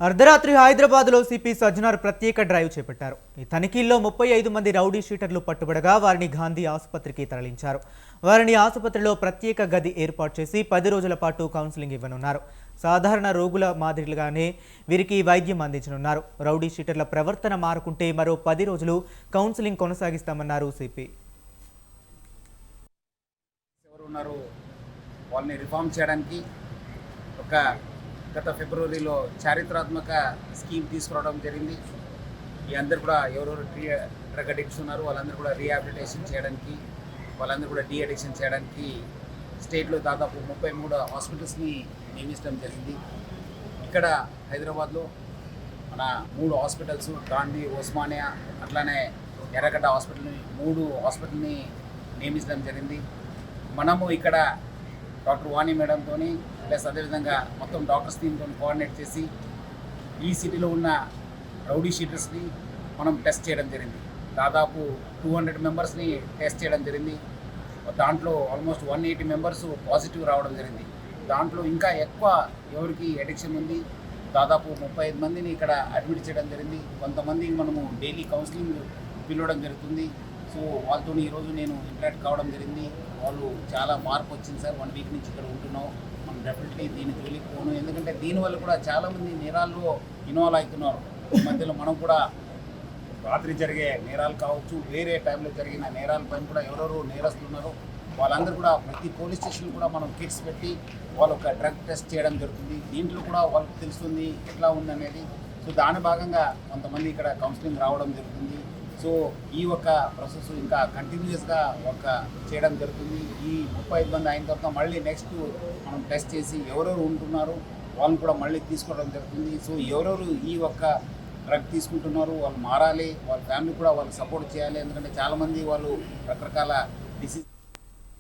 అర్ధరాత్రి హైదరాబాద్లో సిపి సజ్జనార్ ప్రత్యేక డ్రైవ్ చేపట్టారు. ఈ తనిఖీల్లో 35 మంది రౌడీ షీటర్లు పట్టుబడగా వారిని గాంధీ ఆసుపత్రికి తరలించారు. వారిని ఆసుపత్రిలో ప్రత్యేక గది ఏర్పాటు చేసి 10 రోజుల పాటు కౌన్సిలింగ్ ఇవ్వనున్నారు. సాధారణ రోగుల మాదిరిగానే వీరికి వైద్యం అందించనున్నారు. రౌడీ షీటర్ల ప్రవర్తన మారుకుంటే మరో 10 రోజులు కౌన్సిలింగ్ కొనసాగిస్తామన్నారు సిపి. వాళ్ళని రిఫార్మ్ చేయడానికి గత ఫిబ్రవరిలో చారిత్రాత్మక స్కీమ్ తీసుకురావడం జరిగింది. ఈ అందరూ కూడా ఎవరెవరు డ్రగ్ అడిక్ట్స్ ఉన్నారో వాళ్ళందరూ కూడా రీహాబిలిటేషన్ చేయడానికి, వాళ్ళందరూ కూడా డీ అడిక్షన్ చేయడానికి స్టేట్లో దాదాపు 33 హాస్పిటల్స్ని నియమించడం జరిగింది. ఇక్కడ హైదరాబాద్లో మన 3 హాస్పిటల్స్, గాంధీ, ఉస్మానియా, అట్లానే ఎర్రగడ్డ హాస్పిటల్ని 3 హాస్పిటల్ని నియమించడం జరిగింది. మనము ఇక్కడ డాక్టర్ వాణి మేడంతో ప్లస్ అదేవిధంగా మొత్తం డాక్టర్స్ టీమ్తో కోఆర్డినేట్ చేసి ఈ సిటీలో ఉన్న రౌడీ షీటర్స్ని మనం టెస్ట్ చేయడం జరిగింది. దాదాపు 200 మెంబర్స్ని టెస్ట్ చేయడం జరిగింది. దాంట్లో ఆల్మోస్ట్ 180 మెంబర్స్ పాజిటివ్ రావడం జరిగింది. దాంట్లో ఇంకా ఎక్కువ ఎవరికి అడిక్షన్ ఉంది, దాదాపు 35 మందిని ఇక్కడ అడ్మిట్ చేయడం జరిగింది. కొంతమంది మనము డైలీ కౌన్సిలింగ్ పిలవడం జరుగుతుంది. సో వాళ్ళతో ఈరోజు నేను ఇంటరాక్ట్ కావడం జరిగింది. వాళ్ళు చాలా మార్పు వచ్చింది సార్, 1 వీక్ నుంచి ఇక్కడ ఉంటున్నాం, మనం డెఫినెట్లీ దీని జోలికి పోను, ఎందుకంటే దీనివల్ల కూడా చాలామంది నేరాల్లో ఇన్వాల్వ్ అవుతున్నారు. ఈ మధ్యలో మనం కూడా రాత్రి జరిగే నేరాలు కావచ్చు, వేరే టైంలో జరిగిన నేరాల పైన కూడా ఎవరెవరు నేరస్తున్నారు వాళ్ళందరూ కూడా ప్రతి పోలీస్ స్టేషన్ కూడా మనం కిట్స్ పెట్టి వాళ్ళు ఒక డ్రగ్ టెస్ట్ చేయడం జరుగుతుంది. దీంట్లో కూడా వాళ్ళకి తెలుస్తుంది ఎట్లా ఉందనేది. సో దాని భాగంగా కొంతమంది ఇక్కడ కౌన్సిలింగ్ రావడం జరుగుతుంది. సో ఈ ఒక ప్రాసెస్ ఇంకా కంటిన్యూస్గా చేయడం జరుగుతుంది. ఈ 35 మంది అయిన తర్వాత మళ్ళీ నెక్స్ట్ మనం టెస్ట్ చేసి ఎవరెవరు ఉంటున్నారు వాళ్ళని కూడా మళ్ళీ తీసుకోవడం జరుగుతుంది. సో ఎవరెవరు ఈ డ్రగ్ తీసుకుంటున్నారు వాళ్ళు మారాలి, వాళ్ళ ఫ్యామిలీ కూడా వాళ్ళకి సపోర్ట్ చేయాలి. ఎందుకంటే చాలామంది వాళ్ళు రకరకాల డిసీజ్